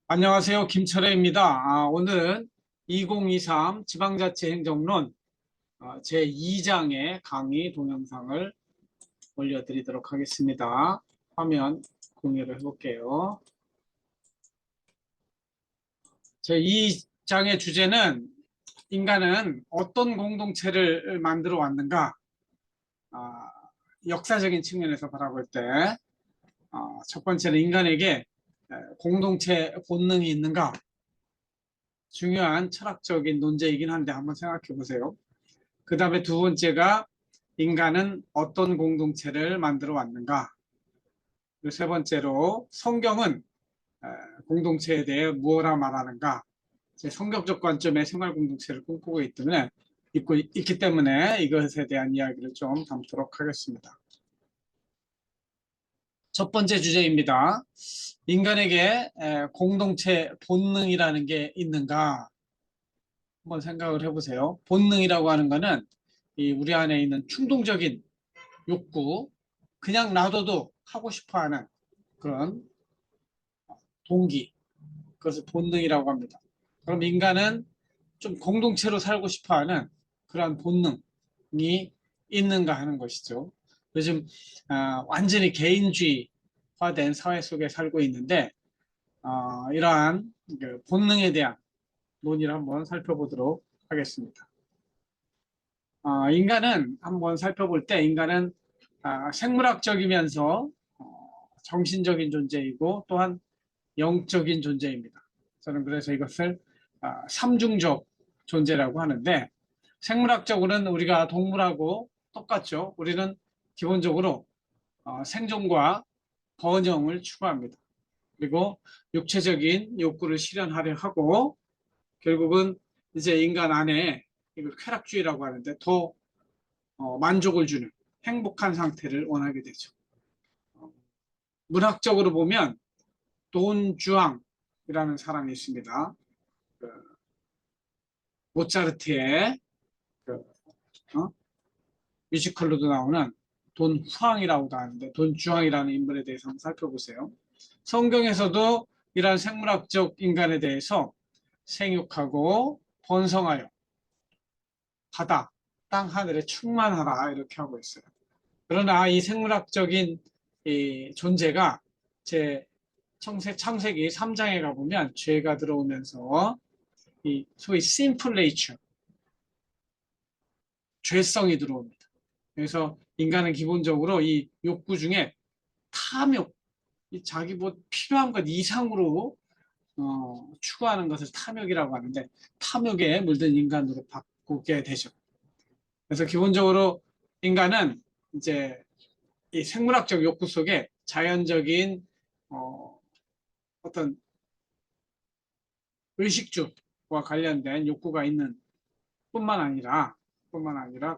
안녕하세요. 김철애입니다. 오늘은 2023 지방자치 행정론 제2장의 강의 동영상을 올려드리도록 하겠습니다. 화면 공유를 해볼게요. 제2장의 주제는 인간은 어떤 공동체를 만들어 왔는가, 아, 역사적인 측면에서 바라볼 때 첫 번째는 인간에게 공동체 본능이 있는가, 중요한 철학적인 논제이긴 한데 한번 생각해 보세요. 그 다음에 두 번째가 인간은 어떤 공동체를 만들어 왔는가. 세 번째로 성경은 공동체에 대해 무엇라 말하는가. 성경적 관점의 생활 공동체를 꿈꾸고 있기 때문에 이것에 대한 이야기를 좀 담도록 하겠습니다. 첫 번째 주제입니다. 인간에게 공동체 본능이라는 게 있는가? 한번 생각을 해보세요. 본능이라고 하는 것은 우리 안에 있는 충동적인 욕구, 그냥 놔둬도 하고 싶어하는 그런 동기, 그것을 본능이라고 합니다. 그럼 인간은 좀 공동체로 살고 싶어하는 그러한 본능이 있는가 하는 것이죠. 요즘 완전히 개인주의화된 사회 속에 살고 있는데 이러한 그 본능에 대한 논의를 한번 살펴보도록 하겠습니다. 인간은 한번 살펴볼 때 인간은 생물학적이면서 정신적인 존재이고 또한 영적인 존재입니다. 저는 그래서 이것을 삼중적 존재라고 하는데, 생물학적으로는 우리가 동물하고 똑같죠. 우리는 기본적으로 생존과 번영을 추구합니다. 그리고 육체적인 욕구를 실현하려 하고, 결국은 이제 인간 안에 이걸 쾌락주의라고 하는데 더 만족을 주는 행복한 상태를 원하게 되죠. 문학적으로 보면 돈 주앙이라는 사람이 있습니다. 그 모차르트의 그, 뮤지컬로도 나오는 돈 후앙이라고도 하는데 돈 주앙이라는 인물에 대해서 한번 살펴보세요. 성경에서도 이러한 생물학적 인간에 대해서 생육하고 번성하여 바다, 땅, 하늘에 충만하라 이렇게 하고 있어요. 그러나 이 생물학적인 이 존재가 제 창세기 3장에 가보면 죄가 들어오면서 이 소위 심플 네이처, 죄성이 들어옵니다. 그래서 인간은 기본적으로 이 욕구 중에 탐욕, 자기 뭐 필요한 것 이상으로 추구하는 것을 탐욕이라고 하는데, 탐욕에 물든 인간으로 바꾸게 되죠. 그래서 기본적으로 인간은 이제 이 생물학적 욕구 속에 자연적인 어떤 의식주와 관련된 욕구가 있는 뿐만 아니라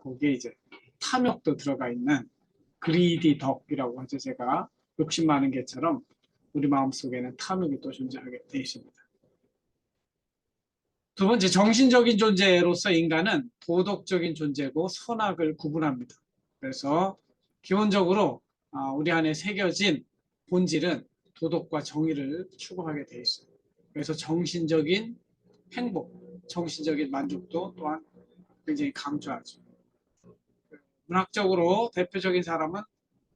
거기에 이제 탐욕도 들어가 있는 그리디 덕이라고 하죠. 제가 욕심 많은 개처럼 우리 마음속에는 탐욕이 또 존재하게 되어 있습니다. 두 번째, 정신적인 존재로서 인간은 도덕적인 존재고 선악을 구분합니다. 그래서 기본적으로 우리 안에 새겨진 본질은 도덕과 정의를 추구하게 되어 있어요. 그래서 정신적인 행복, 정신적인 만족도 또한 굉장히 강조하죠. 문학적으로 대표적인 사람은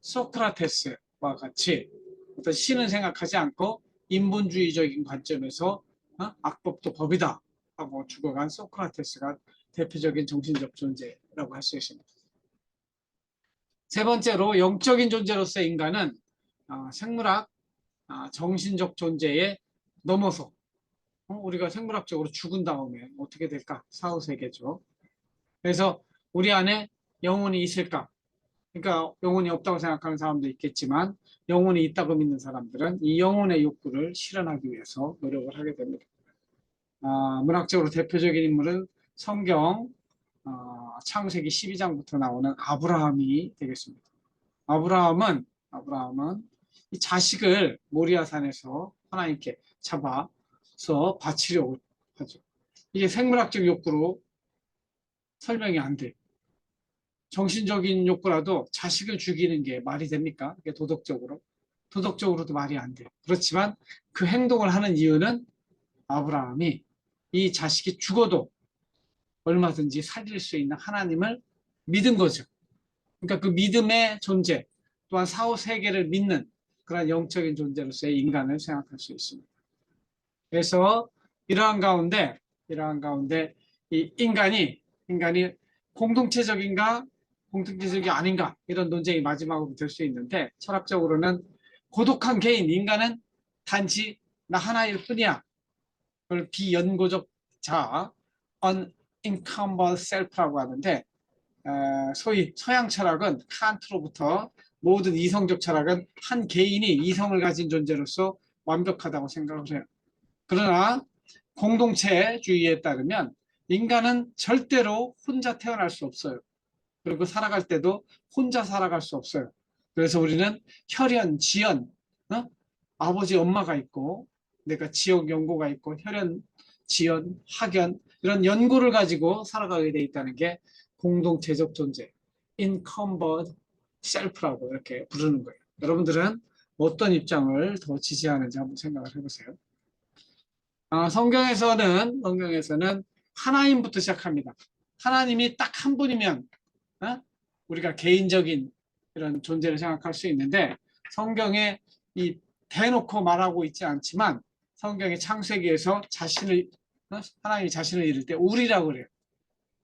소크라테스와 같이 어떤 신은 생각하지 않고 인본주의적인 관점에서 악법도 법이다 하고 죽어간 소크라테스가 대표적인 정신적 존재라고 할 수 있습니다. 세 번째로 영적인 존재로서 인간은 생물학 정신적 존재에 넘어서 우리가 생물학적으로 죽은 다음에 어떻게 될까? 사후세계죠. 그래서 우리 안에 영혼이 있을까? 그러니까 영혼이 없다고 생각하는 사람도 있겠지만 영혼이 있다고 믿는 사람들은 이 영혼의 욕구를 실현하기 위해서 노력을 하게 됩니다. 문학적으로 대표적인 인물은 성경 창세기 12장부터 나오는 아브라함이 되겠습니다. 아브라함은 이 자식을 모리아산에서 하나님께 잡아서 바치려고 하죠. 이게 생물학적 욕구로 설명이 안 돼요. 정신적인 욕구라도 자식을 죽이는 게 말이 됩니까? 이게 도덕적으로. 도덕적으로도 말이 안 돼요. 그렇지만 그 행동을 하는 이유는 아브라함이 이 자식이 죽어도 얼마든지 살릴 수 있는 하나님을 믿은 거죠. 그러니까 그 믿음의 존재, 또한 사후 세계를 믿는 그런 영적인 존재로서의 인간을 생각할 수 있습니다. 그래서 이러한 가운데 이 인간이 공동체적인가 공동체적이 아닌가 이런 논쟁이 마지막으로 될 수 있는데, 철학적으로는 고독한 개인, 인간은 단지 나 하나일 뿐이야. 그걸 비연고적 자, unencumbered self라고 하는데, 소위 서양 철학은 칸트로부터 모든 이성적 철학은 한 개인이 이성을 가진 존재로서 완벽하다고 생각을 해요. 그러나 공동체주의에 따르면 인간은 절대로 혼자 태어날 수 없어요. 그리고 살아갈 때도 혼자 살아갈 수 없어요. 그래서 우리는 혈연, 지연, 아버지, 엄마가 있고, 내가 지역 연고가 있고, 혈연, 지연, 학연, 이런 연고를 가지고 살아가게 돼 있다는 게 공동체적 존재, encumbered self라고 이렇게 부르는 거예요. 여러분들은 어떤 입장을 더 지지하는지 한번 생각을 해보세요. 성경에서는 하나님부터 시작합니다. 하나님이 딱 한 분이면 우리가 개인적인 이런 존재를 생각할 수 있는데, 성경에 이 대놓고 말하고 있지 않지만 성경의 창세기에서 하나님이 자신을 이룰 때 우리라고 그래요.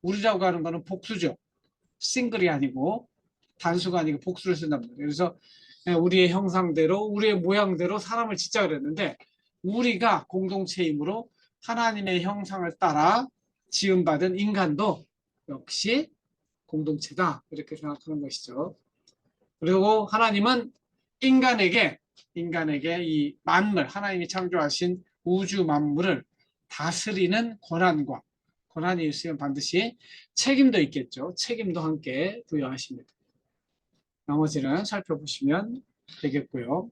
우리라고 하는 거는 복수죠. 싱글이 아니고 단수가 아니고 복수를 쓴답니다. 그래서 우리의 형상대로 우리의 모양대로 사람을 짓자 그랬는데, 우리가 공동체이므로 하나님의 형상을 따라 지음받은 인간도 역시 공동체다 이렇게 생각하는 것이죠. 그리고 하나님은 인간에게 이 만물, 하나님이 창조하신 우주 만물을 다스리는 권한이 있으면 반드시 책임도 있겠죠. 책임도 함께 부여하십니다. 나머지는 살펴보시면 되겠고요.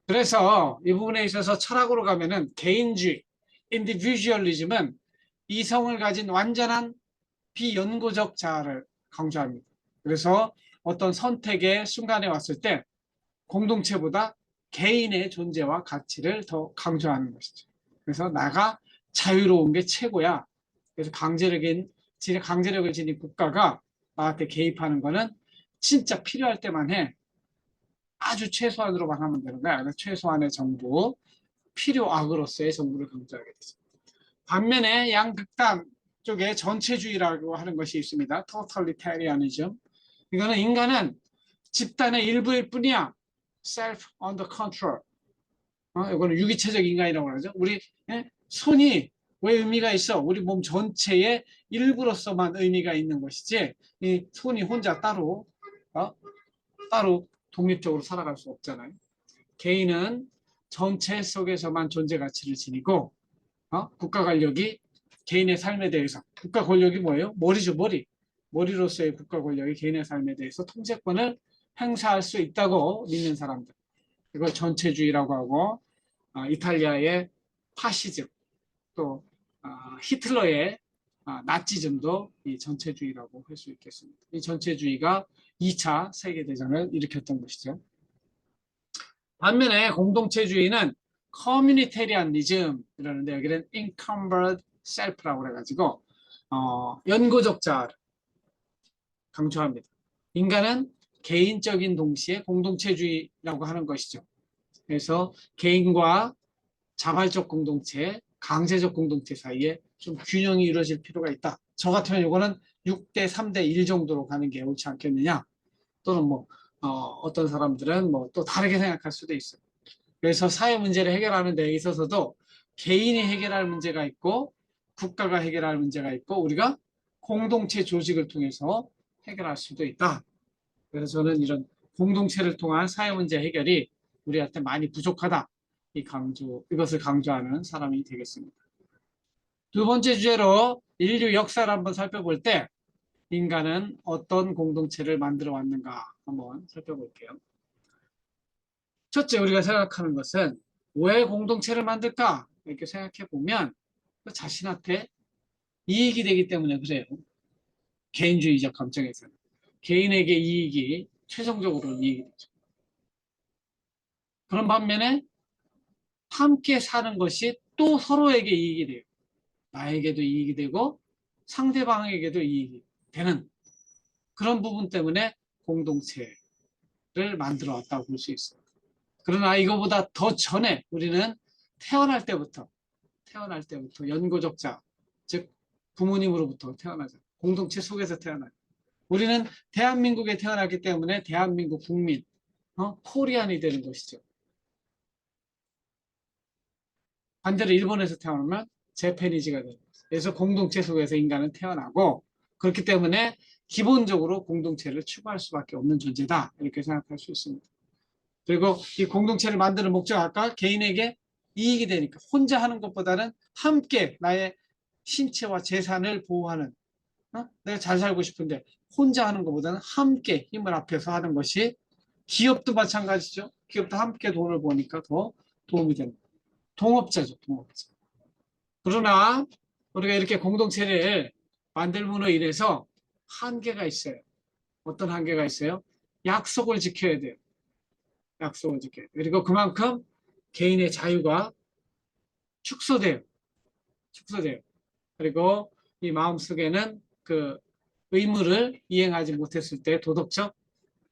그래서 이 부분에 있어서 철학으로 가면은 개인주의, 인디비주얼리즘은 이성을 가진 완전한 비연고적 자아를 강조합니다. 그래서 어떤 선택의 순간에 왔을 때 공동체보다 개인의 존재와 가치를 더 강조하는 것이죠. 그래서 나가 자유로운 게 최고야. 그래서 강제력을 지닌 국가가 나한테 개입하는 거는 진짜 필요할 때만 해. 아주 최소한으로만 하면 되는 거야. 그래서 최소한의 정부, 필요악으로서의 정부를 강조하게 되죠. 반면에 양극단 쪽에 전체주의라고 하는 것이 있습니다. totalitarianism. 이거는 인간은 집단의 일부일 뿐이야. self under control. 이거는 유기체적 인간이라고 그러죠. 우리 손이 왜 의미가 있어? 우리 몸 전체의 일부로서만 의미가 있는 것이지, 이 손이 혼자 따로 독립적으로 살아갈 수 없잖아요. 개인은 전체 속에서만 존재 가치를 지니고, 국가 권력이 개인의 삶에 대해서, 국가 권력이 뭐예요? 머리죠, 머리. 머리로서의 국가 권력이 개인의 삶에 대해서 통제권을 행사할 수 있다고 믿는 사람들. 이걸 전체주의라고 하고, 이탈리아의 파시즘, 또 히틀러의 나치즘도 이 전체주의라고 할 수 있겠습니다. 이 전체주의가 2차 세계대전을 일으켰던 것이죠. 반면에 공동체주의는 커뮤니테리안리즘 이러는데, 여기는 encumbered self라고 그래가지고 연고적 자아를 강조합니다. 인간은 개인적인 동시에 공동체주의라고 하는 것이죠. 그래서 개인과 자발적 공동체, 강제적 공동체 사이에 좀 균형이 이루어질 필요가 있다. 저 같으면 이거는 6대 3대 1 정도로 가는 게 옳지 않겠느냐. 또는 어떤 사람들은 또 다르게 생각할 수도 있어요. 그래서 사회 문제를 해결하는 데 있어서도 개인이 해결할 문제가 있고, 국가가 해결할 문제가 있고, 우리가 공동체 조직을 통해서 해결할 수도 있다. 그래서 저는 이런 공동체를 통한 사회 문제 해결이 우리한테 많이 부족하다. 이것을 강조하는 사람이 되겠습니다. 두 번째 주제로 인류 역사를 한번 살펴볼 때 인간은 어떤 공동체를 만들어 왔는가 한번 살펴볼게요. 첫째, 우리가 생각하는 것은 왜 공동체를 만들까? 이렇게 생각해 보면 자신한테 이익이 되기 때문에 그래요. 개인주의적 감정에서는. 개인에게 이익이 최종적으로 이익이 되죠. 그런 반면에 함께 사는 것이 또 서로에게 이익이 돼요. 나에게도 이익이 되고 상대방에게도 이익이 되는 그런 부분 때문에 공동체를 만들어 왔다고 볼 수 있어요. 그러나 이거보다 더 전에 우리는 태어날 때부터 연고적자, 즉 부모님으로부터 태어나죠. 공동체 속에서 태어나요. 우리는 대한민국에 태어났기 때문에 대한민국 국민, 코리안이 되는 것이죠. 반대로 일본에서 태어나면 재패니즈가 되는 거죠. 그래서 공동체 속에서 인간은 태어나고 그렇기 때문에 기본적으로 공동체를 추구할 수밖에 없는 존재다. 이렇게 생각할 수 있습니다. 그리고 이 공동체를 만드는 목적 아까 개인에게 이익이 되니까 혼자 하는 것보다는 함께 나의 신체와 재산을 보호하는 내가 잘 살고 싶은데 혼자 하는 것보다는 함께 힘을 합해서 하는 것이 기업도 마찬가지죠. 기업도 함께 돈을 버니까 더 도움이 됩니다. 동업자죠. 동업자. 그러나 우리가 이렇게 공동체를 만들므로 인해서 한계가 있어요. 어떤 한계가 있어요? 약속을 지켜야 돼요. 약속을 지켜야 돼요. 그리고 그만큼 개인의 자유가 축소돼요. 축소돼요. 그리고 이 마음속에는 그 의무를 이행하지 못했을 때 도덕적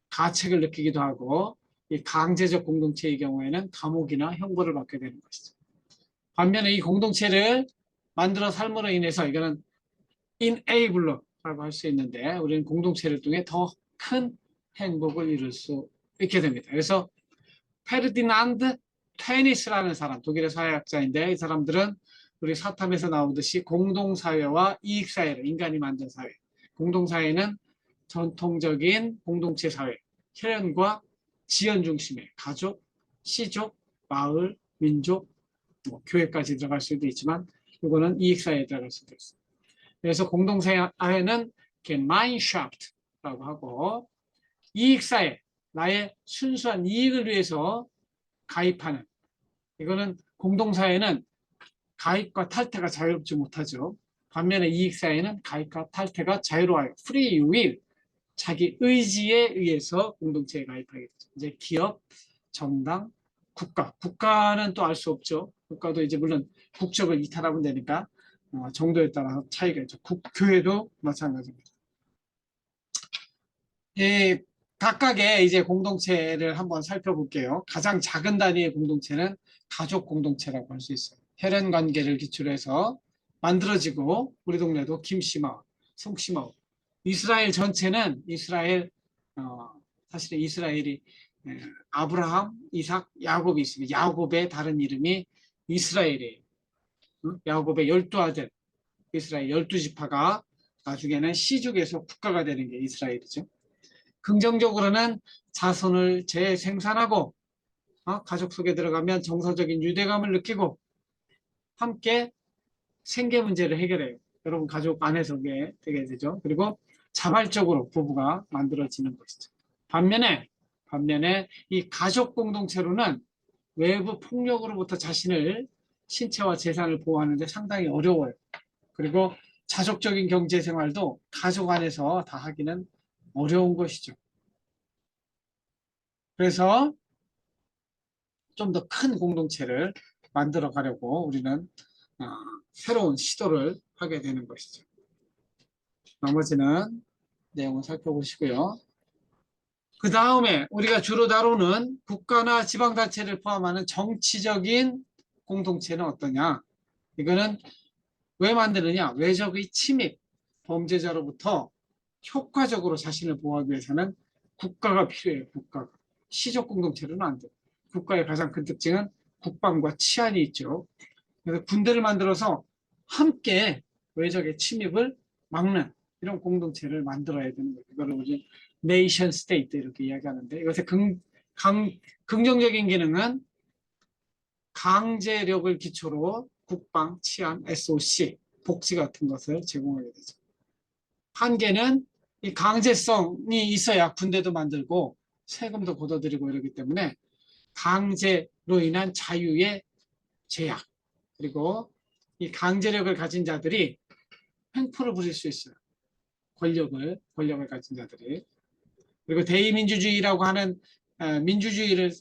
가책을 느끼기도 하고 이 강제적 공동체의 경우에는 감옥이나 형벌을 받게 되는 것이죠. 반면에 이 공동체를 만들어 삶으로 인해서 이거는 enabler라고 할 수 있는데 우리는 공동체를 통해 더 큰 행복을 이룰 수 있게 됩니다. 그래서 페르디난드 테니스라는 사람, 독일의 사회학자인데 이 사람들은 우리 사탐에서 나오듯이 공동사회와 이익사회를 인간이 만든 사회. 공동사회는 전통적인 공동체 사회, 혈연과 지연 중심의 가족, 시족, 마을, 민족, 뭐 교회까지 들어갈 수도 있지만 이거는 이익사회에 들어갈 수도 있어요. 그래서 공동사회는 마인샤프트라고 하고 이익사회, 나의 순수한 이익을 위해서 가입하는 이거는 공동사회는 가입과 탈퇴가 자유롭지 못하죠. 반면에 이익사회는 가입과 탈퇴가 자유로워요. free will, 자기 의지에 의해서 공동체에 가입하게 되죠. 이제 기업, 정당, 국가. 국가는 또 알 수 없죠. 국가도 이제 물론 국적을 이탈하면 되니까 정도에 따라 차이가 있죠. 교회도 마찬가지입니다. 이 각각의 이제 공동체를 한번 살펴볼게요. 가장 작은 단위의 공동체는 가족 공동체라고 할 수 있어요. 혈연 관계를 기초로 해서 만들어지고 우리 동네도 김씨마을, 송씨마을, 이스라엘 전체는 이스라엘 사실은 이스라엘이 아브라함, 이삭, 야곱이 있습니다. 야곱의 다른 이름이 이스라엘이에요. 야곱의 12아들, 이스라엘 12지파가 나중에는 시족에서 국가가 되는 게 이스라엘이죠. 긍정적으로는 자손을 재생산하고 가족 속에 들어가면 정서적인 유대감을 느끼고 함께 생계 문제를 해결해요. 여러분 가족 안에서 되게 되죠. 그리고 자발적으로 부부가 만들어지는 것이죠. 반면에 이 가족 공동체로는 외부 폭력으로부터 자신을 신체와 재산을 보호하는 데 상당히 어려워요. 그리고 자족적인 경제 생활도 가족 안에서 다 하기는 어려운 것이죠. 그래서 좀 더 큰 공동체를 만들어 가려고 우리는 어, 새로운 시도를 하게 되는 것이죠. 나머지는 내용을 살펴보시고요. 그 다음에 우리가 주로 다루는 국가나 지방단체를 포함하는 정치적인 공동체는 어떠냐? 이거는 왜 만드느냐? 외적의 침입, 범죄자로부터 효과적으로 자신을 보호하기 위해서는 국가가 필요해요. 국가가. 시족 공동체로는 안 돼요. 국가의 가장 큰 특징은 국방과 치안이 있죠. 그래서 군대를 만들어서 함께 외적의 침입을 막는 이런 공동체를 만들어야 되는 거예요. 이거를 우리 네이션 스테이트 이렇게 이야기하는데 이것의 긍정적인 기능은 강제력을 기초로 국방, 치안, SOC, 복지 같은 것을 제공하게 되죠. 한계는 이 강제성이 있어야 군대도 만들고 세금도 걷어들이고 이러기 때문에 강제로 인한 자유의 제약 그리고 이 강제력을 가진 자들이 횡포를 부릴 수 있어요. 권력을 가진 자들이. 그리고 대의민주주의라고 하는 민주주의를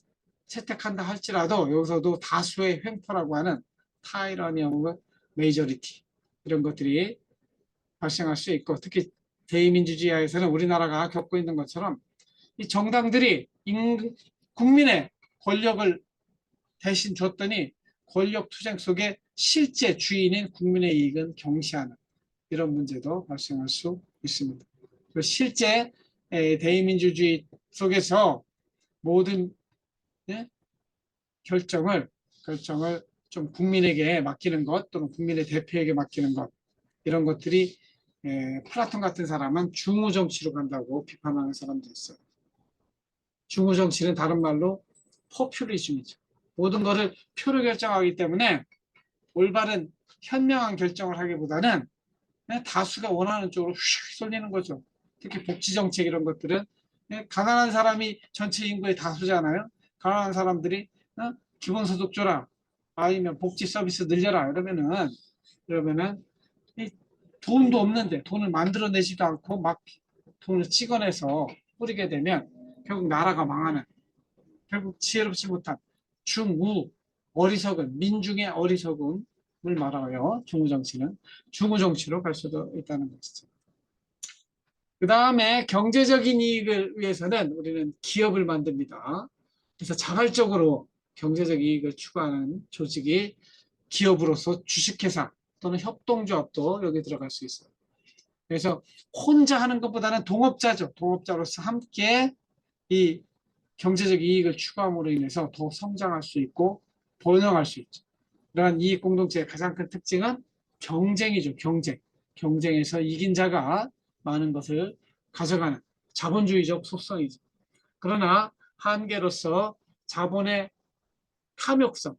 채택한다 할지라도 여기서도 다수의 횡포라고 하는 타이러니 오브 메이저리티 이런 것들이 발생할 수 있고 특히 대의민주주의하에서는 우리나라가 겪고 있는 것처럼 이 정당들이 국민의 권력을 대신 줬더니 권력 투쟁 속에 실제 주인인 국민의 이익은 경시하는 이런 문제도 발생할 수 있습니다. 실제 대의민주주의 속에서 모든 결정을 좀 국민에게 맡기는 것 또는 국민의 대표에게 맡기는 것 이런 것들이 플라톤 같은 사람은 중우정치로 간다고 비판하는 사람도 있어요. 중우정치는 다른 말로 포퓰리즘이죠. 모든 것을 표로 결정하기 때문에 올바른 현명한 결정을 하기보다는 다수가 원하는 쪽으로 휙 쏠리는 거죠. 특히 복지정책 이런 것들은 가난한 사람이 전체 인구의 다수잖아요. 가난한 사람들이 기본소득 줘라 아니면 복지 서비스 늘려라 이러면은 돈도 없는데 돈을 만들어내지도 않고 막 돈을 찍어내서 뿌리게 되면 결국 나라가 망하는 결국 지혜롭지 못한 중우 어리석은 민중의 어리석음을 말하여 중우정치는 중우정치로 갈 수도 있다는 것이죠. 그 다음에 경제적인 이익을 위해서는 우리는 기업을 만듭니다. 그래서 자발적으로 경제적 이익을 추구하는 조직이 기업으로서 주식회사 또는 협동조합도 여기 들어갈 수 있어요. 그래서 혼자 하는 것보다는 동업자죠. 동업자로서 함께 이 경제적 이익을 추구함으로 인해서 더 성장할 수 있고 번영할 수 있죠. 이러한 이익 공동체의 가장 큰 특징은 경쟁이죠. 경쟁에서 이긴 자가 많은 것을 가져가는 자본주의적 속성이죠. 그러나 한계로서 자본의 탐욕성,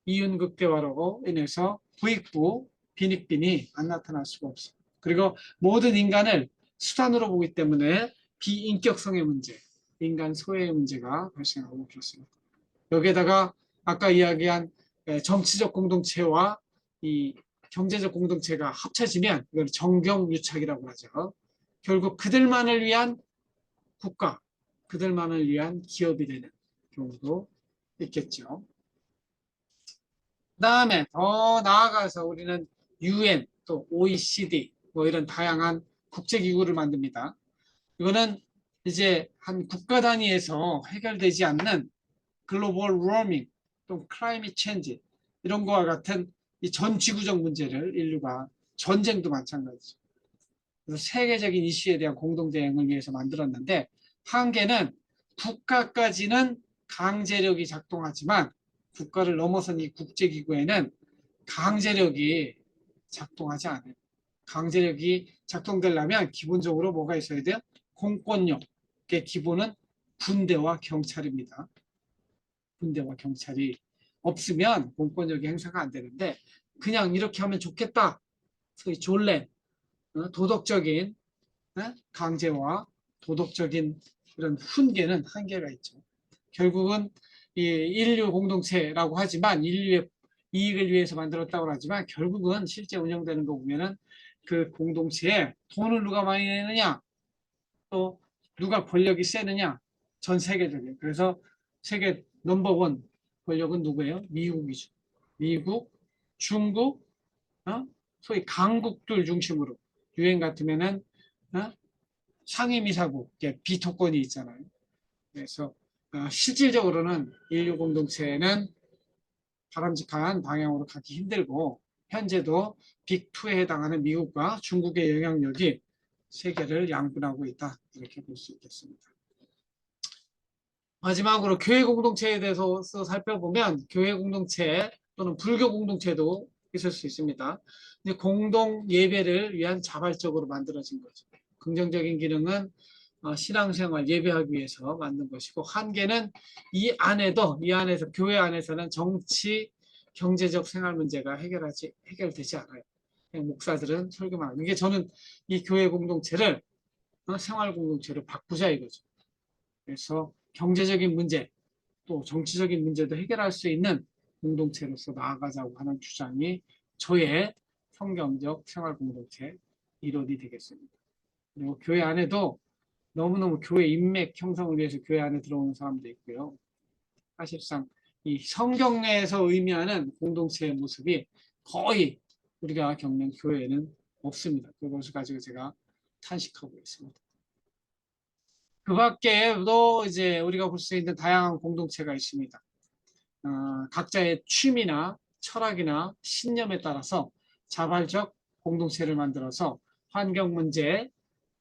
이윤극대화로 인해서 부익부, 빈익빈이 안 나타날 수가 없어요. 그리고 모든 인간을 수단으로 보기 때문에 비인격성의 문제, 인간 소외의 문제가 발생하고 그렇습니다. 여기에다가 아까 이야기한 정치적 공동체와 이 경제적 공동체가 합쳐지면 이걸 정경유착이라고 하죠. 결국 그들만을 위한 국가, 그들만을 위한 기업이 되는 경우도 있겠죠. 그다음에 더 나아가서 우리는 UN 또 OECD 뭐 이런 다양한 국제기구를 만듭니다. 이거는 이제 한 국가 단위에서 해결되지 않는 글로벌 워밍 또 클라이밋 체인지 이런 거와 같은 이 전 지구적 문제를 인류가 전쟁도 마찬가지죠. 그래서 세계적인 이슈에 대한 공동 대응을 위해서 만들었는데 한계는 국가까지는 강제력이 작동하지만 국가를 넘어선 이 국제기구에는 강제력이 작동하지 않아요. 강제력이 작동되려면 기본적으로 뭐가 있어야 돼요? 공권력의 기본은 군대와 경찰입니다. 군대와 경찰이 없으면 공권력의 행사가 안 되는데 그냥 이렇게 하면 좋겠다. 소위 졸래 도덕적인 강제와 도덕적인 그런 훈계는 한계가 있죠. 결국은 이 인류 공동체라고 하지만 인류의 이익을 위해서 만들었다고 하지만 결국은 실제 운영되는 거 보면은 그 공동체에 돈을 누가 많이 내느냐 또 누가 권력이 세느냐 전 세계적인 그래서 세계 넘버원 권력은 누구예요? 미국이죠. 미국, 중국, 소위 강국들 중심으로 유엔 같으면은 상임이사국 비토권이 있잖아요. 그래서 실질적으로는 인류 공동체는 바람직한 방향으로 가기 힘들고 현재도 빅2에 해당하는 미국과 중국의 영향력이 세계를 양분하고 있다. 이렇게 볼 수 있겠습니다. 마지막으로 교회 공동체에 대해서 살펴보면 교회 공동체 또는 불교 공동체도 있을 수 있습니다. 공동 예배를 위한 자발적으로 만들어진 거죠. 긍정적인 기능은 신앙생활 예배하기 위해서 만든 것이고 한계는 이 안에서 교회 안에서는 정치 경제적 생활 문제가 해결되지 않아요. 목사들은 설교만 하고 이게 저는 이 교회 공동체를 생활 공동체로 바꾸자 이거죠. 그래서 경제적인 문제 또 정치적인 문제도 해결할 수 있는 공동체로서 나아가자고 하는 주장이 저의 성경적 생활 공동체 이론이 되겠습니다. 그리고 교회 안에도 너무너무 교회 인맥 형성을 위해서 교회 안에 들어오는 사람도 있고요. 사실상 이 성경에서 의미하는 공동체의 모습이 거의 우리가 겪는 교회에는 없습니다. 그것을 가지고 제가 탄식하고 있습니다. 그 밖에도 이제 우리가 볼 수 있는 다양한 공동체가 있습니다. 각자의 취미나 철학이나 신념에 따라서 자발적 공동체를 만들어서 환경 문제,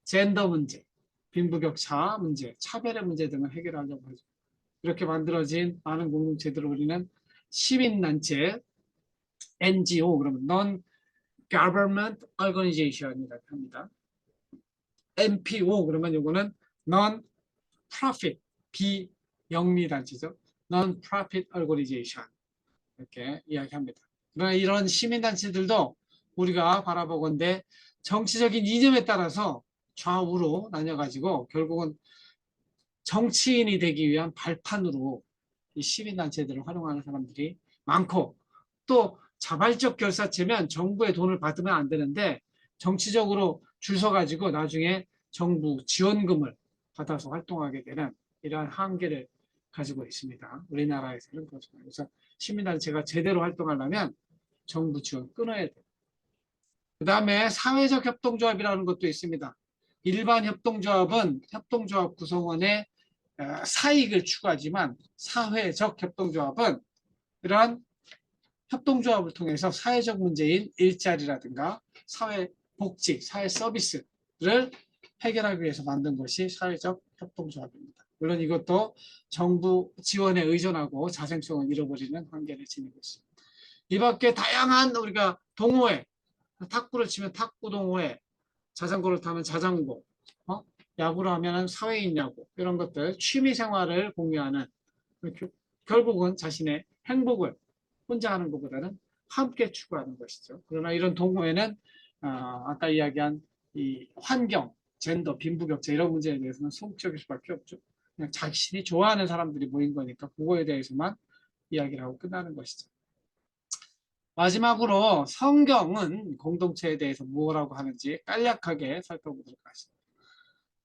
젠더 문제, 빈부격차 문제, 차별의 문제 등을 해결하려고 하죠. 이렇게 만들어진 많은 공동체들을 우리는 시민단체, NGO, 그러면 Non-Government Organization이라고 합니다. NPO, 그러면 이거는 Non-Profit, 비영리단체죠. Non-Profit Organization. 이렇게 이야기합니다. 그러나 이런 시민단체들도 우리가 바라보건대 정치적인 이념에 따라서 좌우로 나뉘어가지고 결국은 정치인이 되기 위한 발판으로 이 시민단체들을 활용하는 사람들이 많고, 또 자발적 결사체면 정부의 돈을 받으면 안 되는데 정치적으로 줄 서가지고 나중에 정부 지원금을 받아서 활동하게 되는 이러한 한계를 가지고 있습니다. 우리나라에서는 그렇습니다. 그래서 시민단체가 제대로 활동하려면 정부 지원 끊어야 돼요. 그 다음에 사회적 협동조합이라는 것도 있습니다. 일반 협동조합은 협동조합 구성원의 사익을 추구하지만 사회적 협동조합은 이러한 협동조합을 통해서 사회적 문제인 일자리라든가 사회복지, 사회 서비스를 해결하기 위해서 만든 것이 사회적 협동조합입니다. 물론 이것도 정부 지원에 의존하고 자생성을 잃어버리는 한계를 지니고 있습니다. 이 밖에 다양한 우리가 동호회, 탁구를 치면 탁구 동호회, 자전거를 타면 자전거, 야구를 하면 사회인 야구, 이런 것들 취미 생활을 공유하는, 결국은 자신의 행복을 혼자 하는 것보다는 함께 추구하는 것이죠. 그러나 이런 동호회는 아까 이야기한 이 환경, 젠더, 빈부격차 이런 문제에 대해서는 소극적일 수밖에 없죠. 그냥 자신이 좋아하는 사람들이 모인 거니까 그거에 대해서만 이야기를 하고 끝나는 것이죠. 마지막으로 성경은 공동체에 대해서 뭐라고 하는지 간략하게 살펴보도록 하겠습니다.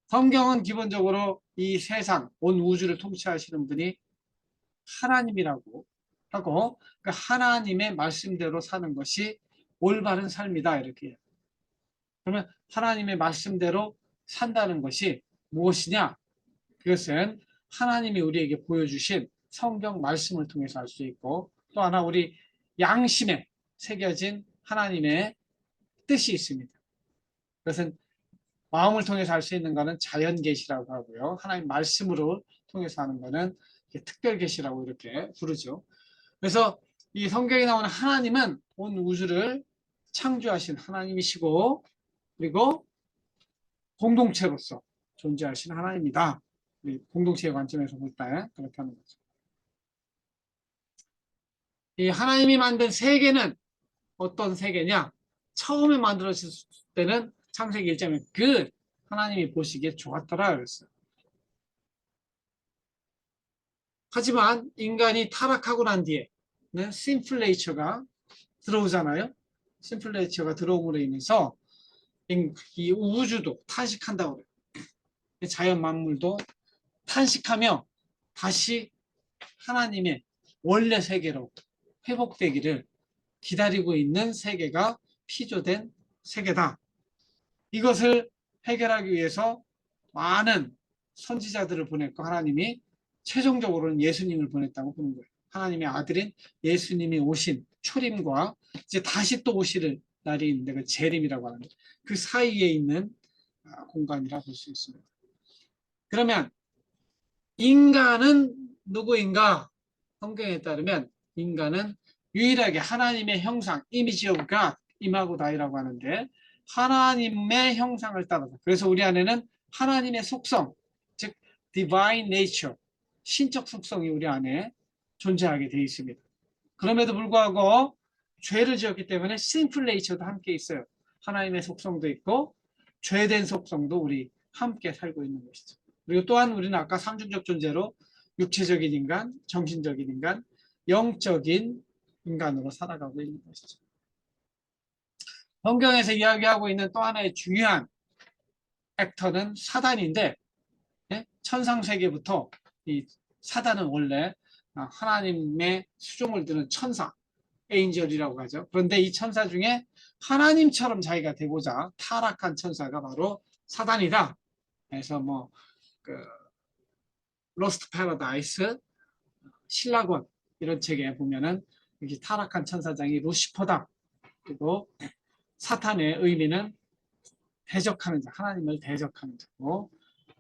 성경은 기본적으로 이 세상, 온 우주를 통치하시는 분이 하나님이라고 하고 그 하나님의 말씀대로 사는 것이 올바른 삶이다 이렇게 해요. 그러면 하나님의 말씀대로 산다는 것이 무엇이냐? 그것은 하나님이 우리에게 보여주신 성경 말씀을 통해서 알 수 있고, 또 하나 우리 양심에 새겨진 하나님의 뜻이 있습니다. 그것은 마음을 통해서 알 수 있는 것은 자연 계시라고 하고요. 하나님 말씀으로 통해서 하는 것은 특별 계시라고 이렇게 부르죠. 그래서 이 성경에 나오는 하나님은 온 우주를 창조하신 하나님이시고, 그리고 공동체로서 존재하신 하나님이다. 공동체의 관점에서 볼 때 그렇게 하는 거죠. 이 하나님이 만든 세계는 어떤 세계냐? 처음에 만들어졌을 때는 창세기 1장에 good, 하나님이 보시기에 좋았더라 그랬어요. 하지만 인간이 타락하고 난 뒤에는 sinful nature가 들어오잖아요. sinful nature가 들어옴으로 인해서 이 우주도 탄식한다고 그래요. 자연 만물도 탄식하며 다시 하나님의 원래 세계로 회복되기를 기다리고 있는 세계가 피조된 세계다. 이것을 해결하기 위해서 많은 선지자들을 보냈고 하나님이 최종적으로는 예수님을 보냈다고 보는 거예요. 하나님의 아들인 예수님이 오신 초림과 이제 다시 또 오실 날이 있는데 그 재림이라고 하는데 그 사이에 있는 공간이라 볼 수 있습니다. 그러면 인간은 누구인가? 성경에 따르면 인간은 유일하게 하나님의 형상, 이미지 오브 갓, 이마고다이라고 하는데 하나님의 형상을 따라서, 그래서 우리 안에는 하나님의 속성, 즉 divine nature, 신적 속성이 우리 안에 존재하게 되어 있습니다. 그럼에도 불구하고 죄를 지었기 때문에 sinful nature도 함께 있어요. 하나님의 속성도 있고 죄된 속성도 우리 함께 살고 있는 것이죠. 그리고 또한 우리는 아까 삼중적 존재로 육체적인 인간, 정신적인 인간, 영적인 인간으로 살아가고 있는 것이죠. 성경에서 이야기하고 있는 또 하나의 중요한 액터는 사단인데, 천상세계부터 이 사단은 원래 하나님의 수종을 드는 천사, 에인절이라고 하죠. 그런데 이 천사 중에 하나님처럼 자기가 되고자 타락한 천사가 바로 사단이다. 그래서 뭐 그 로스트 패러다이스, 신라권 이런 책에 보면은 여기 타락한 천사장이 루시퍼다. 그리고 사탄의 의미는 대적하는 자, 하나님을 대적하는 자고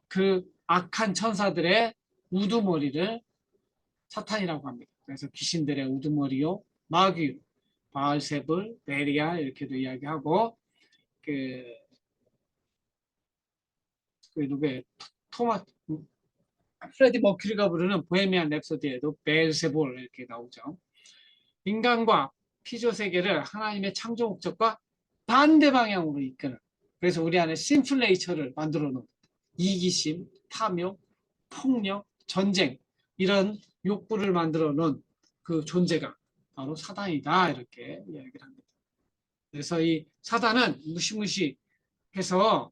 그 악한 천사들의 우두머리를 사탄이라고 합니다. 그래서 귀신들의 우두머리요, 마귀, 바알세불, 베리아 이렇게도 이야기하고 그, 그 누구의 토마 프레디 머큐리가 부르는 보헤미안 랩소디에도 베엘세볼 이렇게 나오죠. 인간과 피조 세계를 하나님의 창조 목적과 반대 방향으로 이끄는 그래서 우리 안에 심플레이처를 만들어 놓은 이기심, 탐욕, 폭력, 전쟁 이런 욕구를 만들어 놓은 그 존재가 바로 사단이다 이렇게 이야기를 합니다. 그래서 이 사단은 무시무시해서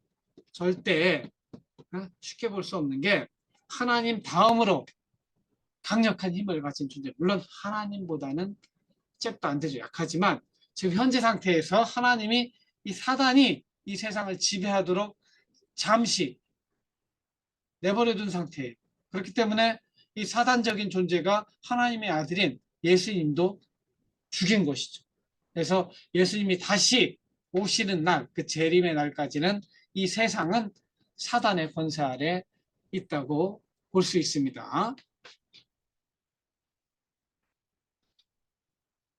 절대 쉽게 볼 수 없는 게 하나님 다음으로 강력한 힘을 가진 존재. 물론 하나님보다는 잽도 안 되죠. 약하지만 지금 현재 상태에서 하나님이 이 사단이 이 세상을 지배하도록 잠시 내버려둔 상태예요. 그렇기 때문에 이 사단적인 존재가 하나님의 아들인 예수님도 죽인 것이죠. 그래서 예수님이 다시 오시는 날, 그 재림의 날까지는 이 세상은 사단의 권세 아래 있다고 볼 수 있습니다.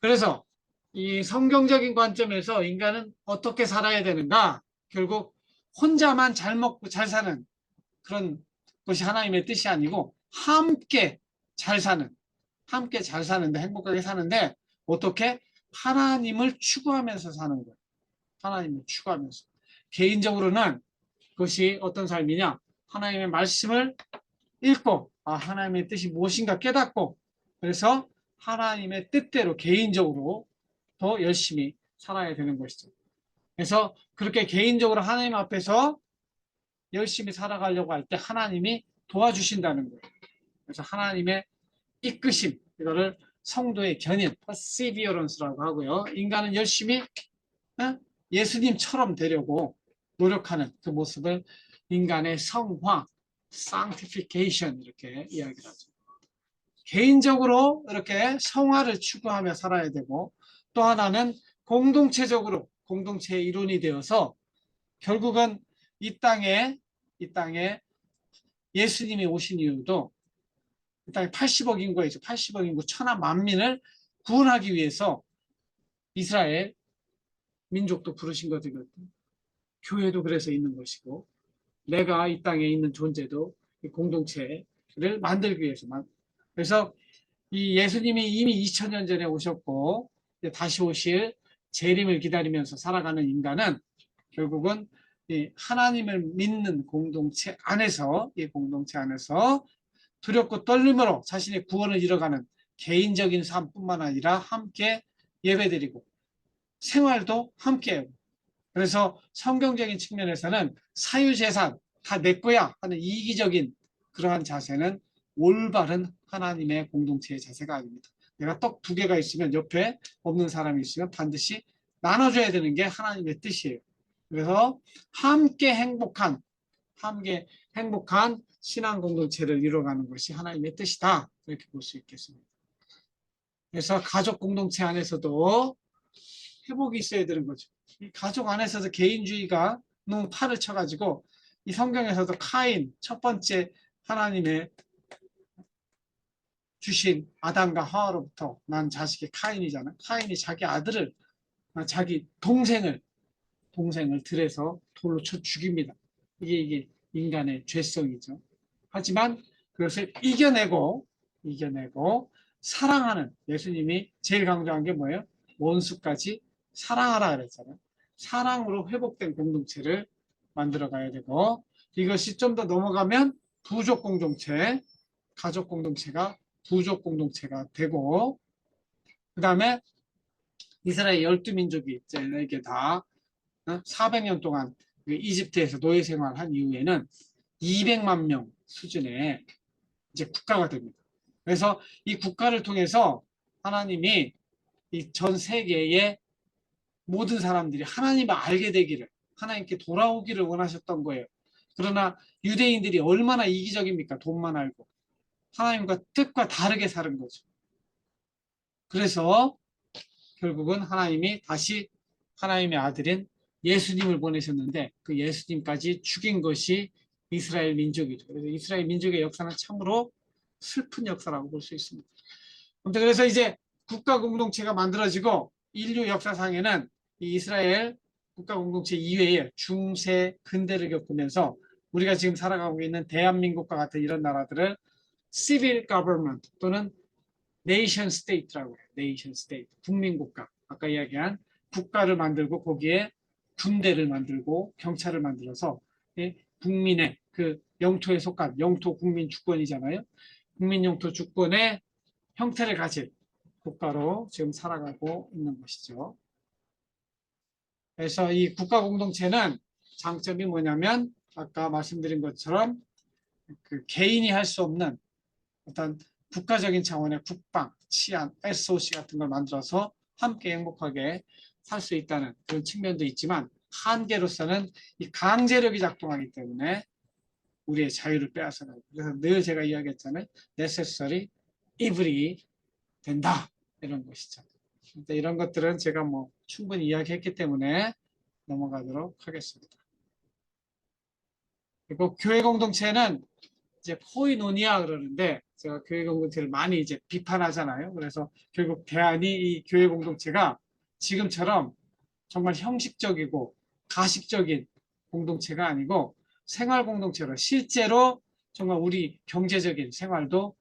그래서 이 성경적인 관점에서 인간은 어떻게 살아야 되는가? 결국 혼자만 잘 먹고 잘 사는 그런 것이 하나님의 뜻이 아니고 함께 잘 사는데 행복하게 사는데 어떻게? 하나님을 추구하면서 사는 거예요. 하나님을 추구하면서. 개인적으로는 그것이 어떤 삶이냐? 하나님의 말씀을 읽고 하나님의 뜻이 무엇인가 깨닫고 그래서 하나님의 뜻대로 개인적으로 더 열심히 살아야 되는 것이죠. 그래서 그렇게 개인적으로 하나님 앞에서 열심히 살아가려고 할 때 하나님이 도와주신다는 거예요. 그래서 하나님의 이끄심, 이거를 성도의 견인, perseverance라고 하고요. 인간은 열심히 예수님처럼 되려고 노력하는 그 모습을 인간의 성화, sanctification 이렇게 이야기를 하죠. 개인적으로 이렇게 성화를 추구하며 살아야 되고 또 하나는 공동체적으로 공동체의 일원이 되어서 결국은 이 땅에 예수님이 오신 이유도 이 땅에 80억 인구가 있죠. 80억 인구 천하 만민을 구원하기 위해서 이스라엘 민족도 부르신 거거든요. 교회도 그래서 있는 것이고 내가 이 땅에 있는 존재도 공동체를 만들기 위해서만 그래서 이 예수님이 이미 2000년 전에 오셨고 다시 오실 재림을 기다리면서 살아가는 인간은 결국은 이 하나님을 믿는 공동체 안에서 이 공동체 안에서 두렵고 떨림으로 자신의 구원을 이뤄가는 개인적인 삶뿐만 아니라 함께 예배드리고 생활도 함께 그래서 성경적인 측면에서는 사유재산 다 내 거야 하는 이기적인 그러한 자세는 올바른 하나님의 공동체의 자세가 아닙니다. 내가 떡 2개가 있으면 옆에 없는 사람이 있으면 반드시 나눠줘야 되는 게 하나님의 뜻이에요. 그래서 함께 행복한 신앙 공동체를 이루어가는 것이 하나님의 뜻이다. 이렇게 볼 수 있겠습니다. 그래서 가족 공동체 안에서도 회복이 있어야 되는 거죠. 이 가족 안에서도 개인주의가 너무 팔을 쳐가지고 이 성경에서도 카인 첫 번째 하나님의 주신 아담과 하와로부터 난 자식이 카인이잖아. 카인이 자기 아들을 자기 동생을 들여서 돌로 쳐 죽입니다. 이게 인간의 죄성이죠. 하지만 그것을 이겨내고 사랑하는 예수님이 제일 강조한 게 뭐예요? 원수까지 사랑하라 그랬잖아요. 사랑으로 회복된 공동체를 만들어 가야 되고 이것이 좀 더 넘어가면 부족 공동체, 가족 공동체가 부족 공동체가 되고 그 다음에 이스라엘 12민족이 이게 다 400년 동안 이집트에서 노예 생활한 이후에는 200만 명 수준의 이제 국가가 됩니다. 그래서 이 국가를 통해서 하나님이 이 전 세계의 모든 사람들이 하나님을 알게 되기를, 하나님께 돌아오기를 원하셨던 거예요. 그러나 유대인들이 얼마나 이기적입니까? 돈만 알고. 하나님과 뜻과 다르게 사는 거죠. 그래서 결국은 하나님이 다시 하나님의 아들인 예수님을 보내셨는데 그 예수님까지 죽인 것이 이스라엘 민족이죠. 그래서 이스라엘 민족의 역사는 참으로 슬픈 역사라고 볼 수 있습니다. 아무튼 그래서 이제 국가 공동체가 만들어지고 인류 역사상에는 이 이스라엘 국가 공동체 이외에 중세 근대를 겪으면서 우리가 지금 살아가고 있는 대한민국과 같은 이런 나라들을 civil government 또는 nation state라고 해요. nation state, 국민국가. 아까 이야기한 국가를 만들고 거기에 군대를 만들고 경찰을 만들어서 국민의 그 영토에 속한 영토 국민 주권이잖아요. 국민 영토 주권의 형태를 가진 국가로 지금 살아가고 있는 것이죠. 그래서 이 국가 공동체는 장점이 뭐냐면 아까 말씀드린 것처럼 그 개인이 할 수 없는 어떤 국가적인 차원의 국방, 치안, SOC 같은 걸 만들어서 함께 행복하게 살 수 있다는 그런 측면도 있지만 한계로서는 이 강제력이 작동하기 때문에 우리의 자유를 빼앗아가요. 그래서 늘 제가 이야기했잖아요. necessary evil이 된다. 이런 것이죠. 이런 것들은 제가 뭐 충분히 이야기했기 때문에 넘어가도록 하겠습니다. 그리고 교회 공동체는 이제 코이노니아 그러는데 제가 교회 공동체를 많이 이제 비판하잖아요. 그래서 결국 대안이 이 교회 공동체가 지금처럼 정말 형식적이고 가식적인 공동체가 아니고 생활 공동체로 실제로 정말 우리 경제적인 생활도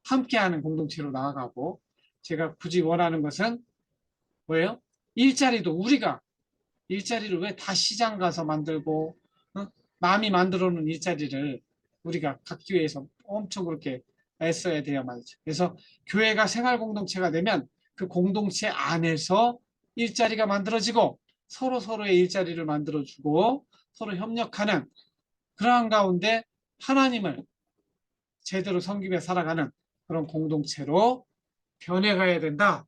함께하는 공동체로 나아가고 제가 굳이 원하는 것은 뭐예요? 일자리도 우리가 일자리를 왜 다 시장 가서 만들고 남이 만들어 놓은 일자리를 우리가 갖기 위해서 엄청 그렇게 애써야 돼요 말이죠. 그래서 교회가 생활 공동체가 되면 그 공동체 안에서 일자리가 만들어지고 서로 서로의 일자리를 만들어주고 서로 협력하는 그러한 가운데 하나님을 제대로 섬기며 살아가는 그런 공동체로 변해가야 된다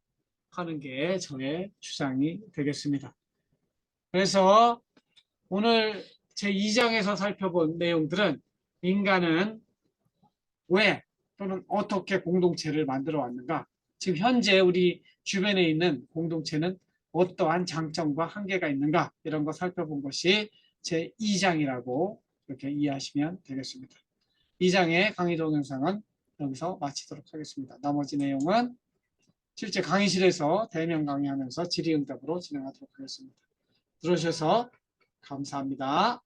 하는 게 저의 주장이 되겠습니다. 그래서 오늘 제2장에서 살펴본 내용들은 인간은 왜 또는 어떻게 공동체를 만들어 왔는가, 지금 현재 우리 주변에 있는 공동체는 어떠한 장점과 한계가 있는가 이런 거 살펴본 것이 제2장이라고 이렇게 이해하시면 되겠습니다. 2장의 강의 동영상은 여기서 마치도록 하겠습니다. 나머지 내용은 실제 강의실에서 대면 강의하면서 질의응답으로 진행하도록 하겠습니다. 들어주셔서 감사합니다.